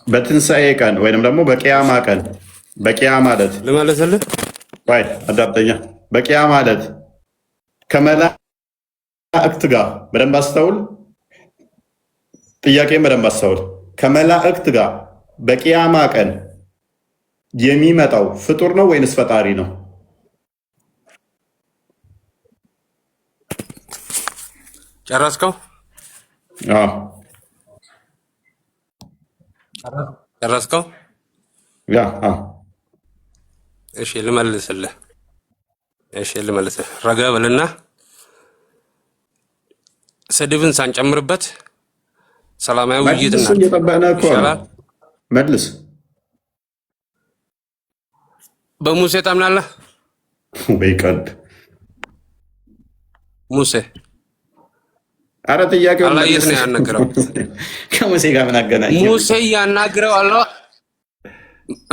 በትንሣኤ ቀን ወይንም ደግሞ በቂያማ ቀን በቂያ ማለት ለማለሰለ ባይ አዳምጠኛ። በቂያ ማለት ከመላእክት ጋር በደንብ አስተውል። ጥያቄን በደንብ አስተውል። ከመላእክት ጋር በቂያማ ቀን የሚመጣው ፍጡር ነው ወይንስ ፈጣሪ ነው? ጨረስከው? አዎ ጨረስከው? ያ እሺ ልመልስልህ። ረጋ በልና ስድብን ሳንጨምርበት ሰላማዊ ውይይት እና ይሻላል። መልስ። በሙሴ ታምናለህ? ወይ ቀልድ ሙሴ አረ ጥያቄው አላህ የት ነው ያናገረው? ከሙሴ ጋር ምን አገናኘው? ሙሴ ያናገረው አላህ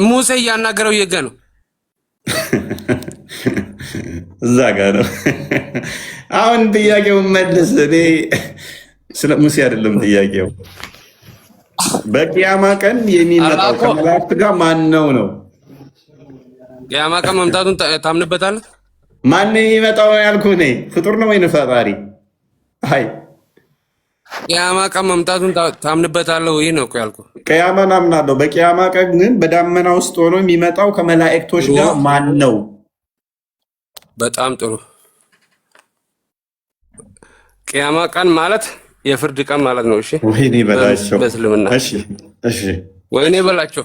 ሙሴ ያናገረው የጋ ነው? እዛ ጋር ነው። አሁን ጥያቄውን መልስ። እኔ ስለ ሙሴ አይደለም ጥያቄው። በቂያማ ቀን የሚመጣው ከመላእክት ጋር ማን ነው ነው? ቂያማ ቀን መምጣቱን ታምንበታለህ? ማን የሚመጣው ያልኩህ እኔ ፍጡር ነው ወይ ፈጣሪ? አይ ቂያማ ቀን መምጣቱን ታምንበታለህ ወይ ነው እኮ ያልኩህ። ቂያማን አምናለሁ። በቂያማ ቀን ግን በዳመና ውስጥ ሆኖ የሚመጣው ከመላእክቶች ጋር ማን ነው? በጣም ጥሩ። ቂያማ ቀን ማለት የፍርድ ቀን ማለት ነው። እሺ ወይኔ በላቸው በእስልምና። እሺ ወይኔ በላቸው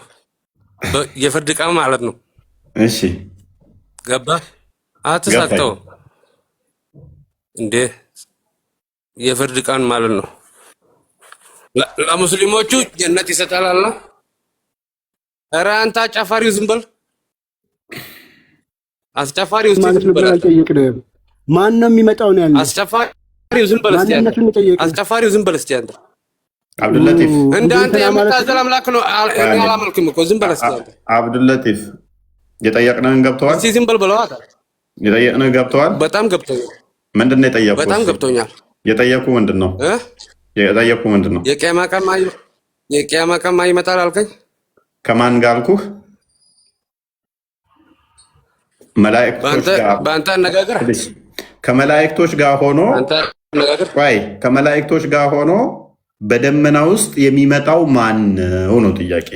የፍርድ ቀን ማለት ነው። እሺ ገባህ? አትሳተው እንዴ? የፍርድ ቀን ማለት ነው። ለሙስሊሞቹ ጀነት ይሰጣል አላህ። ኧረ አንተ አጫፋሪው ዝም በል። አስጨፋሪው ዝም በል። ማን ነው የሚመጣው ነው ያለው? አስጨፋሪው ዝም በል እስቲ አንተ። አስጨፋሪው ዝም በል እስቲ አንተ። አብዱልለጢፍ እንዳንተ የምታዘል አምላክ ነው። እኔ አላመልክም እኮ ዝም በል እስቲ አንተ። አብዱልለጢፍ የጠየቅነህን ገብተዋል? እስቲ ዝም በል በለዋት። የጠየቅነህ ገብተዋል? በጣም ገብቶኛል። ምንድን ነው የጠየቁህ? በጣም ገብቶኛል። የጠየቁህ ምንድን ነው? የጠየቁህ ምንድን ነው? የቂያማ ቀን ማን ይመጣል አልከኝ? ከማን ጋር አልኩህ? መላእክቶች ጋር። በአንተ አነጋገር ከመላእክቶች ጋር ሆኖ ከመላእክቶች ጋር ሆኖ በደመና ውስጥ የሚመጣው ማን ነው ነው ጥያቄ።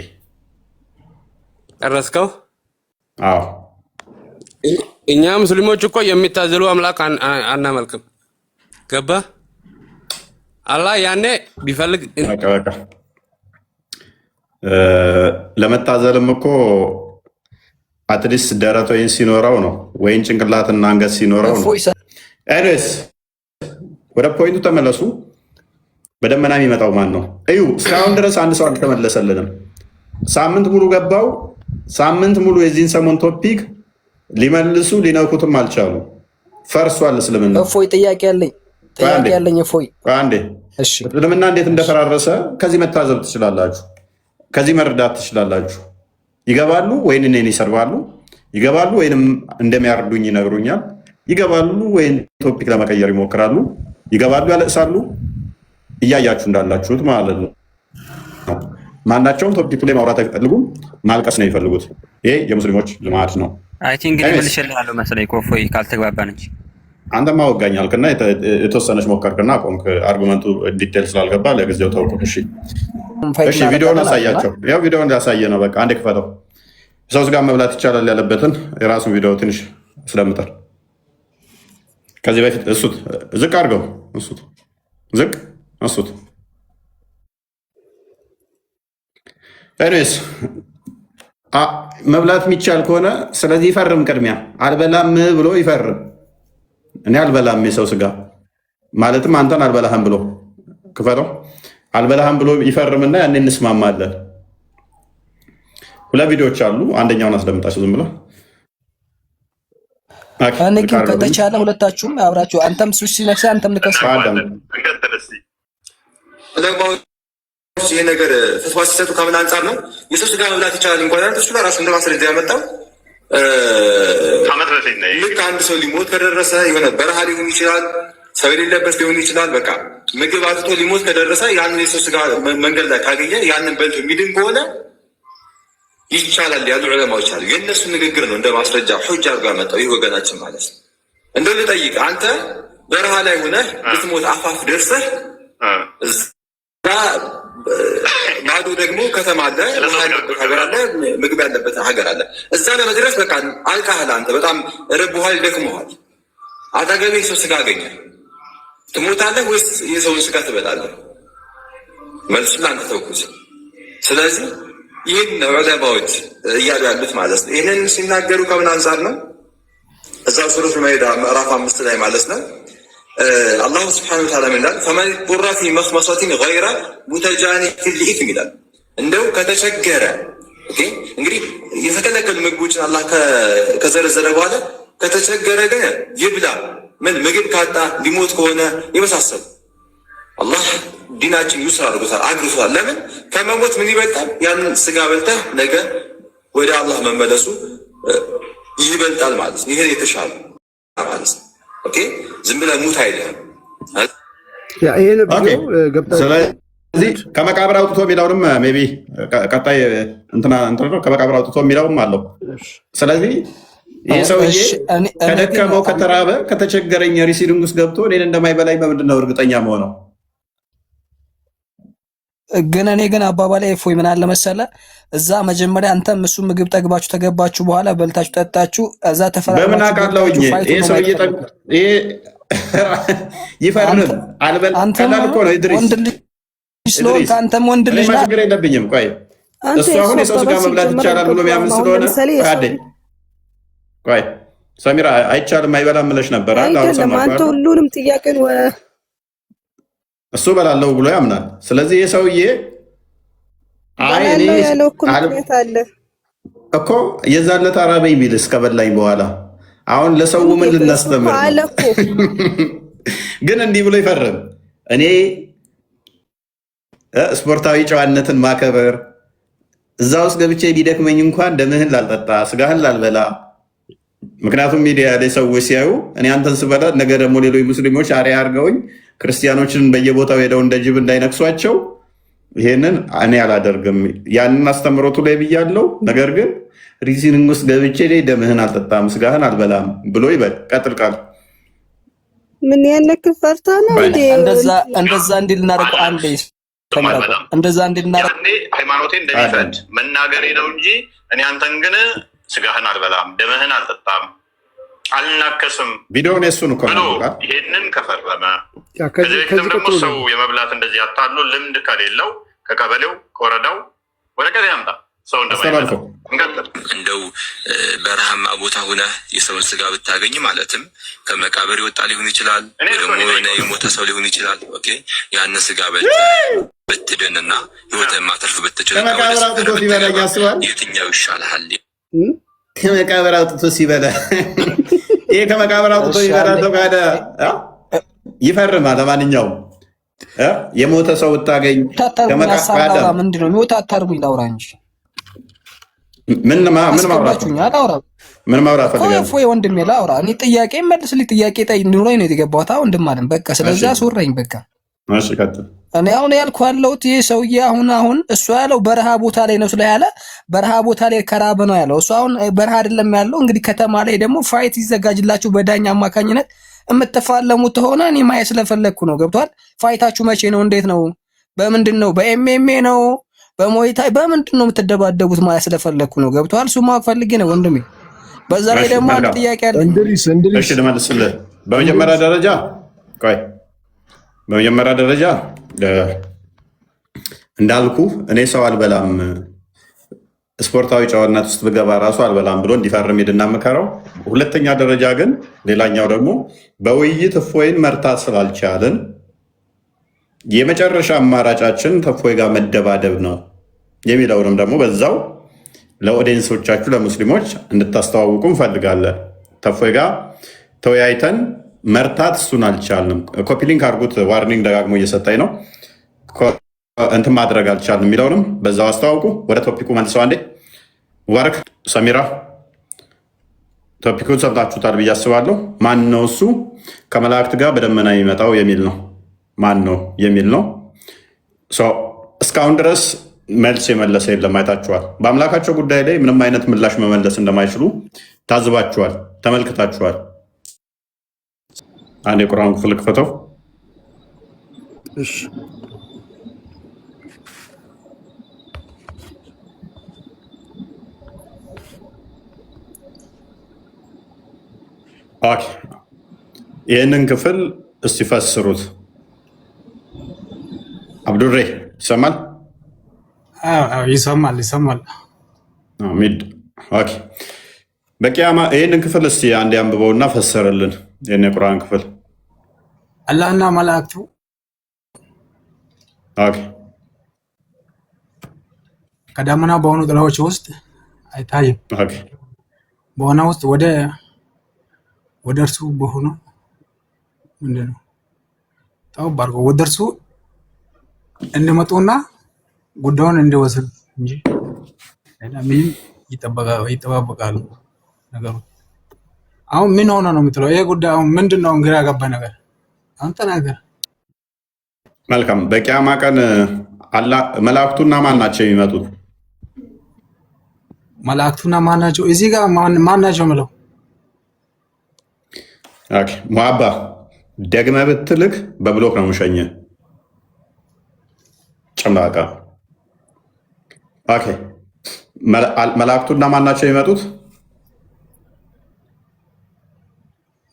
ጨረስከው? አዎ። እኛ ሙስሊሞች እኮ የሚታዘሉ አምላክ አናመልክም። ገባ? አላህ ያኔ ቢፈልግ ለመታዘልም እኮ አትሊስት ደረት ወይን ሲኖረው ነው ወይን ጭንቅላትና አንገት ሲኖረው ነው። ኤኒዌይስ ወደ ፖይንቱ ተመለሱ። በደመና የሚመጣው ማን ነው? እዩ። እስካሁን ድረስ አንድ ሰው አልተመለሰልንም። ሳምንት ሙሉ ገባው። ሳምንት ሙሉ የዚህን ሰሞን ቶፒክ ሊመልሱ ሊነኩትም አልቻሉ። ፈርሷል እስልምና። እፎይ ጥያቄ ያለኝ እፎይ አንዴ እስልምና እንዴት እንደፈራረሰ ከዚህ መታዘብ ትችላላችሁ። ከዚህ መረዳት ትችላላችሁ። ይገባሉ ወይን እኔን ይሰርባሉ፣ ይገባሉ ወይንም እንደሚያርዱኝ ይነግሩኛል፣ ይገባሉ ወይን ቶፒክ ለመቀየር ይሞክራሉ፣ ይገባሉ ያለቅሳሉ። እያያችሁ እንዳላችሁት ማለት ነው። ማናቸውም ቶፒክ ላይ ማውራት አይፈልጉም፣ ማልቀስ ነው የሚፈልጉት። ይሄ የሙስሊሞች ልማድ ነው። አይ ቲንክ ልመልሽልሃለሁ መሰለኝ ኮፎይ ካልተግባባን እንጂ አንተማ ወጋኝ አልክና የተወሰነች ሞከርክና ቆምክ። አርጉመንቱ ዲቴል ስላልገባ ለጊዜው ተውኩ። እሺ ቪዲዮውን አሳያቸው። ያው ቪዲዮውን ያሳየ ነው። በቃ አንዴ ክፈተው። ሰው ስጋ መብላት ይቻላል ያለበትን የራሱን ቪዲዮ ትንሽ ስለምጠር ከዚህ በፊት እሱት ዝቅ አድርገው፣ እሱት ዝቅ እሱት። ኤኒዌይስ መብላት የሚቻል ከሆነ ስለዚህ ይፈርም። ቅድሚያ አልበላም ብሎ ይፈርም። እኔ አልበላም የሰው ስጋ ማለትም አንተን አልበላህም ብሎ ክፈተው። አልበላህም ብሎ ይፈርምና ያኔ እንስማማለን። ሁለት ቪዲዮዎች አሉ። አንደኛውን አስደምጣቸው ዝም ብለው። እኔ ግን ከተቻለ ሁለታችሁም አብራችሁ አንተም ሱሲ ነክሰ አንተም ልከስ ይህ ነገር ተስፋ ሲሰጡ ከምን አንጻር ነው? የሰው ስጋ መብላት ይቻላል እንኳን አንተ እሱ ጋር ራሱ እንደ ማስረጃ ያመጣው ልክ አንድ ሰው ሊሞት ከደረሰ የሆነ በረሃ ሊሆን ይችላል፣ ሰው የሌለበት ሊሆን ይችላል። በቃ ምግብ አጥቶ ሊሞት ከደረሰ ያንን የሰው ስጋ መንገድ ላይ ካገኘ ያንን በልቶ የሚድን ከሆነ ይቻላል ያሉ ዑለማዎች አሉ። የእነሱ ንግግር ነው እንደ ማስረጃ ሑጃ አድርጎ ያመጣው ይህ ወገናችን ማለት ነው። እንደው ልጠይቅ፣ አንተ በረሃ ላይ ሆነህ ልትሞት አፋፍ ደርሰህ እዛ ማዶ ደግሞ ከተማ አለ፣ ሀገር አለ፣ ምግብ ያለበት ሀገር አለ። እዛ ለመድረስ በቃ አልቃህል፣ አንተ በጣም ርቦሃል፣ ደክሞሃል። አጠገብህ የሰው ስጋ አገኘ፣ ትሞታለህ ወይስ የሰውን ስጋ ትበላለህ? መልሱን ለአንተ ተውኩት። ስለዚህ ይህን ዑለማዎች እያሉ ያሉት ማለት ነው። ይህንን ሲናገሩ ከምን አንጻር ነው? እዛ ሱረቱ ማኢዳ ምዕራፍ 5 ላይ ማለት ነው አላሁ ስብሓነሁ ወተዓላ ምን ይላል? ፈመን ጡረ ፊ መኽመሰቲን ገይረ ሙተጃኒፊን ሊኢትም ይላል። እንደው ከተቸገረ እንግዲህ የተከለከሉ ምግቦችን አላህ ከዘረዘረ በኋላ ከተቸገረ ግን ይብላ፣ ምን ምግብ ካጣ ሊሞት ከሆነ የመሳሰሉ አላህ ዲናችን ዩስር አድርጎታል፣ አግርቶታል። ለምን ከመሞት ምን ይበልጣል? ያንን ስጋ በልተህ ነገ ወደ አላህ መመለሱ ይበልጣል ማለት ነው። ይሄ የተሻለ ማለት ነው። ኦኬ ዝም ብለህ ሙት አይደለም። ስለዚህ ከመቃብር አውጥቶ የሚለውንም ሜይ ቢ ቀጣይ እንትና ከመቃብር አውጥቶ የሚለውም አለው። ስለዚህ ይህ ሰውዬ ከደከመው ከተራበ ከተቸገረኝ ሪሲሊንግ ውስጥ ገብቶ እኔን እንደማይበላኝ በምንድን ነው እርግጠኛ መሆነው? ግን እኔ ግን አባባላይ እፎይ ምን አለ መሰለ፣ እዛ መጀመሪያ አንተም እሱ ምግብ ጠግባችሁ ተገባችሁ፣ በኋላ በልታችሁ ጠጣችሁ፣ እዛ ተፈራራችሁ። በምን አውቃለሁኝ? ይሄ ሰውዬ ይፈርም አልበላም እኮ ነው ኢድሪስ። ወንድ ልጅ ስለሆንክ አንተም ወንድ ልጅ ነህ፣ ችግር የለብኝም። ቆይ እሱ አሁን የሰው ስጋ መብላት ይቻላል ብሎ የሚያምን ስለሆነ ቆይ ሰሚራ አይቻልም አይበላም ብለሽ ነበር አይደል? አንተ ሁሉንም ጥያቄን እሱ በላለው ብሎ ያምናል። ስለዚህ የሰውዬ አይ እኔ እኮ የዛለት አራበኝ ቢል እስከበላኝ በኋላ አሁን ለሰው ምን ልናስተምር ነው? ግን እንዲህ ብሎ ይፈርም። እኔ ስፖርታዊ ጨዋነትን ማከበር እዛ ውስጥ ገብቼ ቢደክመኝ እንኳን ደምህን ላልጠጣ ስጋህን ላልበላ። ምክንያቱም ሚዲያ ላይ ሰዎች ሲያዩ እኔ አንተን ስበላ ነገ ደግሞ ሌሎች ሙስሊሞች አሪያ አድርገውኝ ክርስቲያኖችን በየቦታው ሄደው እንደ ጅብ እንዳይነክሷቸው፣ ይሄንን እኔ አላደርግም። ያንን አስተምሮቱ ላይ ብያለው። ነገር ግን ሪዚኒንግ ውስጥ ገብቼ ላይ ደምህን አልጠጣም ስጋህን አልበላም ብሎ ይበል። ቀጥል ቃል ምን ያለክ ፈርታ ነው እንዴ? እንደዛ እንዲል እናደርገው አንዴ እንደዛ እንዲል እናደርገው ሃይማኖቴ እንደሚፈቅድ መናገሬ ነው እንጂ እኔ አንተን ግን ስጋህን አልበላም ደምህን አልጠጣም አልናከስም ቪዲዮውን የሱን እኮ ብሎ ይሄንን ከፈረመ ከዚህ በፊትም ደግሞ ሰው የመብላት እንደዚህ አታሎ ልምድ ከሌለው ከቀበሌው ከወረዳው ወደ ቀበሌ ያምጣ ሰው እንደማይመጣው እንደው በረሃማ ቦታ ሆነ የሰውን ስጋ ብታገኝ ማለትም ከመቃብር ይወጣ ሊሆን ይችላል፣ ደግሞ የሞተ ሰው ሊሆን ይችላል። ኦኬ ያን ስጋ ብትድንና ህይወትን ማተርፍ ብትችል ከመቃብር አውጥቶ ሲበላ ያስባል። የትኛው ይሻልሃል? ከመቃብር አውጥቶ ሲበላ ይሄ ከመቃብር አውጥቶ ሲበላ ሰው ካደ ይፈርማል። ለማንኛውም የሞተ ሰው ብታገኝ ምንድን ነው ሞት አታርጉኝ ላውራ እንጂ ምን ማውራት ፈልጋለሁ? እፎይ ወንድሜ ላውራ። እኔ ጥያቄ መልስልኝ። ጥያቄ ኑሮኝ ነው የገባሁት ወንድም አለም። በቃ ስለዚህ አስወራኝ በቃ። እኔ አሁን ያልኩህ ያለሁት ይህ ሰውዬ አሁን እሱ ያለው በረሃ ቦታ ላይ ነው ስላለ በረሃ ቦታ ላይ ከራበ ነው ያለው። እሱ አሁን በረሃ አይደለም ያለው። እንግዲህ ከተማ ላይ ደግሞ ፋይት ይዘጋጅላችሁ በዳኛ አማካኝነት የምትፋለሙት ሆነ እኔ ማየት ስለፈለግኩ ነው። ገብቷል? ፋይታችሁ መቼ ነው? እንዴት ነው? በምንድን ነው? በኤምኤምኤ ነው? በሞይታይ በምንድን ነው የምትደባደቡት? ማየት ስለፈለግኩ ነው። ገብቷል? እሱ ማወቅ ፈልጌ ነው ወንድሜ። በዛ ላይ ደግሞ አንድ ጥያቄ አለ። እሺ ልመልስልህ። በመጀመሪያ ደረጃ እንዳልኩ እኔ ሰው አልበላም፣ ስፖርታዊ ጨዋነት ውስጥ ብገባ ራሱ አልበላም ብሎ እንዲፈርም ሄድና መከረው። ሁለተኛ ደረጃ ግን ሌላኛው ደግሞ በውይይት እፎይን መርታት ስላልቻልን የመጨረሻ አማራጫችን ተፎይ ጋር መደባደብ ነው የሚለውንም ደግሞ በዛው ለኦዲየንሶቻችሁ ለሙስሊሞች እንድታስተዋውቁ እንፈልጋለን። ተፎይ ጋር ተወያይተን መርታት እሱን አልቻልንም። ኮፒሊንክ አድርጉት። ዋርኒንግ ደጋግሞ እየሰጠኝ ነው። እንትን ማድረግ አልቻልንም የሚለውንም በዛው አስተዋውቁ። ወደ ቶፒኩ መልሰው አንዴ። ሙባረክ ሰሚራ ቶፒኩን ሰምታችሁታል ብዬ አስባለሁ። ማን ነው እሱ? ከመላእክት ጋር በደመና የሚመጣው የሚል ነው። ማን ነው የሚል ነው። እስካሁን ድረስ መልስ የመለሰ የለም። አይታችኋል። በአምላካቸው ጉዳይ ላይ ምንም አይነት ምላሽ መመለስ እንደማይችሉ ታዝባችኋል፣ ተመልክታችኋል። አንድ የቁርአን ክፍል ክፈተው። እሺ ኦኬ፣ ይህንን ክፍል እስቲ ፈስሩት። አብዱሬ ይሰማል? ይሰማል። ሚድ ኦኬ። በቂያማ ይህንን ክፍል እስቲ አንድ አንብበውና ፈሰርልን። ይህን የቁርአን ክፍል አላህና መላእክቱ ከዳመና በሆኑ ጥላዎች ውስጥ አይታይም። በሆነ ውስጥ ወደ እርሱ በሆኑ ምንድነው ተባርኮ ወደ እርሱ እንዲመጡና ጉዳዩን እንዲወስድ እንጂ ምንም ይጠባበቃሉ። ነገሩ አሁን ምን ሆነ ነው የምትለው? ይሄ ጉዳይ አሁን ምንድነው? ግራ ያገባ ነገር አንተ ነገር። መልካም። በቂያማ ቀን መላእክቱና ማን ናቸው የሚመጡት? መላእክቱና ማን ናቸው? እዚህ ጋር ማን ናቸው የምለው? ኦኬ ሙአባ ደግመህ ብትልክ በብሎክ ነው የምሸኝህ። ጭምላቃ። ኦኬ መላእክቱና ማን ናቸው የሚመጡት?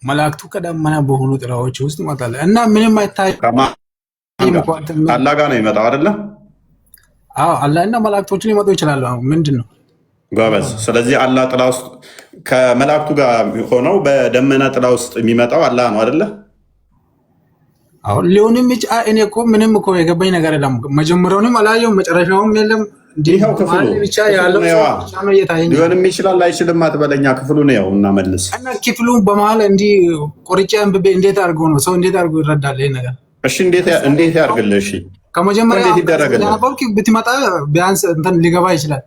መላእክቱ ከደመና በሆኑ ጥላዎች ውስጥ ይመጣል እና ምንም አይታይም። አላህ ጋር ነው የሚመጣው አይደለ? አዎ አላህና መላእክቶችን ሊመጡ ይችላሉ። ምንድን ነው ጎበዝ። ስለዚህ አላህ ጥላ ውስጥ ከመላእክቱ ጋር ሆነው በደመና ጥላ ውስጥ የሚመጣው አላህ ነው አይደለ? አሁን ሊሆንም እኔ እኮ ምንም እኮ የገባኝ ነገር የለም። መጀመሪያውንም አላየሁም መጨረሻውም የለም። ይኸው ክፍሉ ሊሆንም ይችላል አይችልም አትበለኛ። ክፍሉ ነው ያው እና መልስ እና ክፍሉ በመሀል እንዲህ ቆርጬ አንብቤ እንዴት አድርጎ ነው ሰው እንዴት አድርጎ ይረዳል ይሄን ነገር? እሺ እንዴት ያድርግልህ? እሺ ከመጀመሪያ ብትመጣ ቢያንስ እንትን ሊገባ ይችላል።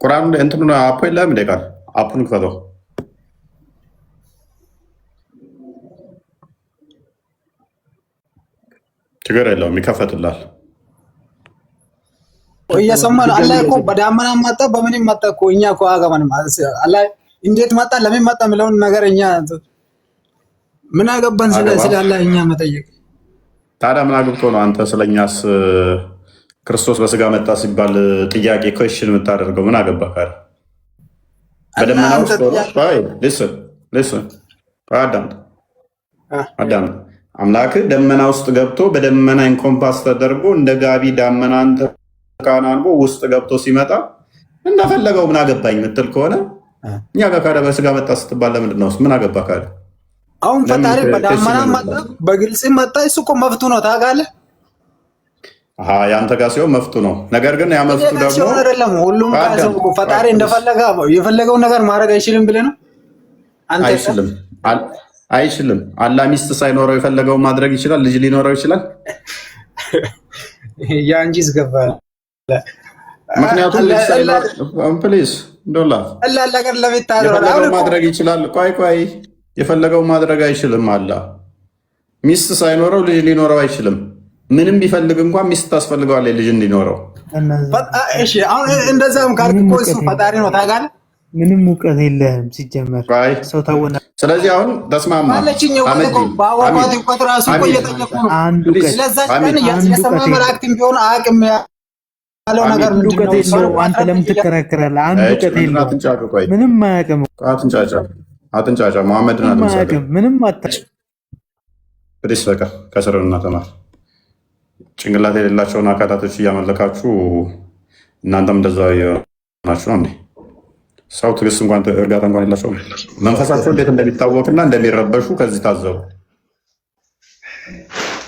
ቁርአን እንትኑ አፖ የለም እንደ ቃል አፑን ክፈተው። ችግር የለውም ይከፈትላል። እየሰማን አላህ እኮ በዳመና መጣ በምንም መጣ እኮ እኛ እኮ አገባንም። አላህ እንዴት መጣ ለምን መጣ የሚለውን ነገር እኛ ምን አገባን? ስለ አላህ እኛ መጠየቅ ታዲያ ምን አግብቶ ነው አንተ ስለኛስ ክርስቶስ በስጋ መጣ ሲባል ጥያቄ ኮሽን የምታደርገው? ምን አገባህ? ካለ በደመና ውስጥ አዳም አምላክ ደመና ውስጥ ገብቶ በደመና ኢንኮምፓስ ተደርጎ እንደ ጋቢ ዳመና አንተ ካናንቦ ውስጥ ገብቶ ሲመጣ እንደፈለገው ምን አገባኝ ምትል ከሆነ እኛ ጋር ካለ በስጋ መጣ ስትባል ለምንድን ነው ምን አገባህ? ካለ አሁን ፈጣሪ በዳመና መጣ በግልጽ መጣ። እሱ እኮ መፍቱ ነው ታውቃለህ። ያንተ ጋር ሲሆን መፍቱ ነው። ነገር ግን ያ መፍቱ ደግሞ አይደለም። ሁሉም ሰው ፈጣሪ እንደፈለገ የፈለገውን ነገር ማድረግ አይችልም ብለህ ነው አንተ? አይችልም። አላህ ሚስት ሳይኖረው የፈለገውን ማድረግ ይችላል። ልጅ ሊኖረው ይችላል። ያ እንጂ ዝገባል። ምክንያቱም ልጅ ሳይኖረው ፕሊዝ ዶላ የፈለገውን ማድረግ ይችላል። ቆይ የፈለገው ማድረግ አይችልም። አላህ ሚስት ሳይኖረው ልጅ ሊኖረው አይችልም። ምንም ቢፈልግ እንኳን ሚስት ታስፈልገዋለች ልጅ እንዲኖረው። እሺ አሁን እንደዛም ካልክ እኮ እሱ ፈጣሪ ነው ታውቃለህ። ምንም እውቀት የለህም ሲጀመር ሰው ታወና። ስለዚህ አሁን ተስማማ። አንተ ለምን ትከራከራለህ? አንድ እውቀት የለውም። ምንም አያውቅም። አትንጫጫ። መሐመድን አያውቅም። ምንም ፕሊስ በቃ ከስርና ተማር። ጭንቅላት የሌላቸውን አካላቶች እያመለካችሁ እናንተም እንደዛ ናችሁ ነው እንዴ? ሰው ትዕግስት እንኳን እርጋታ እንኳን የላቸውም። መንፈሳቸው እንዴት እንደሚታወቅና እንደሚረበሹ ከዚህ ታዘቡ።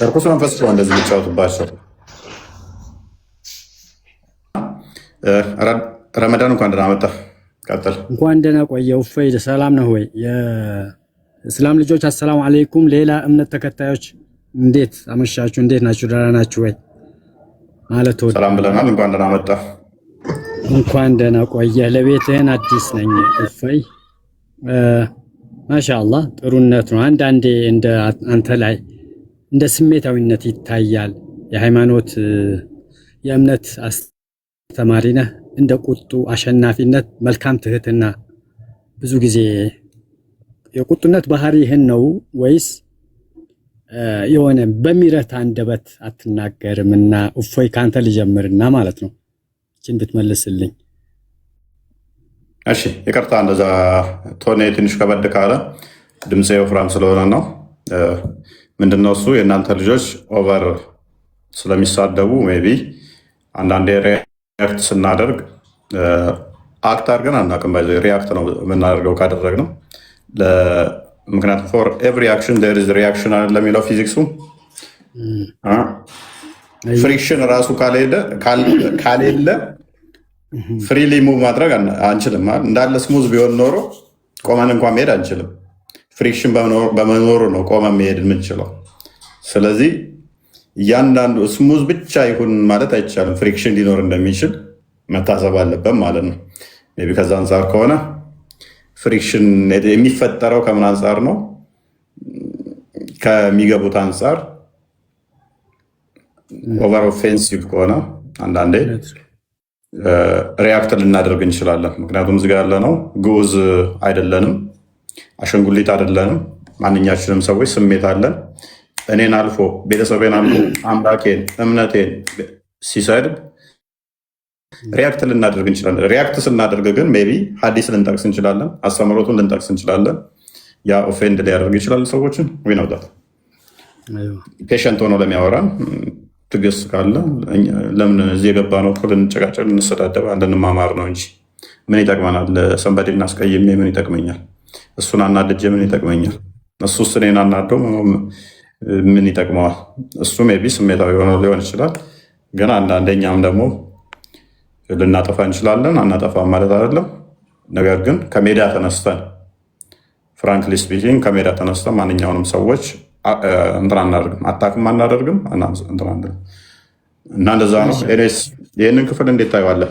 እርኩስ መንፈስ ነው እንደዚህ የሚጫወቱባቸው። ረመዳን እንኳን ደህና መጣህ። ቀጥል። እንኳን ደህና ቆየው። እፎይ ሰላም ነው ወይ? የእስላም ልጆች አሰላሙ አለይኩም። ሌላ እምነት ተከታዮች እንዴት አመሻችሁ? እንዴት ናችሁ? ደህና ናችሁ ወይ? ማለት ሰላም ብለናል። እንኳን ደህና መጣህ። እንኳን ደህና ቆየህ። ለቤትህን አዲስ ነኝ። እፎይ ማሻአላህ ጥሩነት ነው። አንዳንዴ እንደ አንተ ላይ እንደ ስሜታዊነት ይታያል። የሃይማኖት የእምነት አስተማሪ ነህ። እንደ ቁጡ አሸናፊነት፣ መልካም ትህትና ብዙ ጊዜ የቁጡነት ባህሪ ይህን ነው ወይስ የሆነ በሚረት አንደበት አትናገርምና? እፎይ ካንተ ልጀምርና ማለት ነው እቺን ብትመልስልኝ። እሺ ይቅርታ፣ እንደዛ ቶኔ ትንሽ ከበድ ካለ ድምፄ ወፍራም ስለሆነ ነው። ምንድነው እሱ የእናንተ ልጆች ኦቨር ስለሚሳደቡ ሜይ ቢ አንዳንዴ ሪያክት ስናደርግ አክት አድርገን አናውቅም። ሪያክት ነው የምናደርገው ካደረግነው። ምክንያቱም ፎር ኤቭሪ አክሽን ዜር ኢዝ ሪያክሽን አለ ለሚለው ፊዚክሱ። ፍሪክሽን ራሱ ካሌለ ፍሪሊ ሙቭ ማድረግ አንችልም። እንዳለ ስሙዝ ቢሆን ኖሮ ቆመን እንኳን መሄድ አንችልም። ፍሪክሽን በመኖሩ ነው ቆመን መሄድ የምንችለው። ስለዚህ እያንዳንዱ ስሙዝ ብቻ ይሁን ማለት አይቻልም። ፍሪክሽን ሊኖር እንደሚችል መታሰብ አለበት ማለት ነው። ሜይ ቢ ከዛ አንጻር ከሆነ ፍሪክሽን የሚፈጠረው ከምን አንጻር ነው? ከሚገቡት አንጻር ኦቨር ኦፌንሲቭ ከሆነ አንዳንዴ ሪያክት ልናደርግ እንችላለን። ምክንያቱም እዚጋ ያለ ነው ግዑዝ አይደለንም፣ አሸንጉሊት አይደለንም። ማንኛችንም ሰዎች ስሜት አለን። እኔን አልፎ ቤተሰቤን አልፎ አምላኬን እምነቴን ሲሰድብ ሪያክት ልናደርግ እንችላለን። ሪያክት ስናደርግ ግን ሜይ ቢ ሐዲስ ልንጠቅስ እንችላለን፣ አስተምሮቱን ልንጠቅስ እንችላለን። ያ ኦፌንድ ሊያደርግ ይችላል ሰዎችን። ዊነውጣት ፔሸንት ሆኖ ለሚያወራን ትግስት ካለ ለምን እዚህ የገባ ነው እኮ ልንጨቃጨቅ፣ ልንሰዳደብ፣ ልንማማር ነው እንጂ ምን ይጠቅመናል? ሰንበዴ እናስቀይሜ ምን ይጠቅመኛል? እሱን አናድጄ ምን ይጠቅመኛል? እሱስ እኔን አናደው ምን ይጠቅመዋል? እሱ ሜይ ቢ ስሜታዊ ሆኖ ሊሆን ይችላል። ግን አንዳንደኛም ደግሞ ልናጠፋ እንችላለን። አናጠፋም ማለት አይደለም። ነገር ግን ከሜዳ ተነስተን ፍራንክሊ ስፒኪንግ ከሜዳ ተነስተን ማንኛውንም ሰዎች እንትን አናደርግም፣ አታክም አናደርግም እና እንደዛ ነው። ይህንን ክፍል እንዴት ታየዋለህ?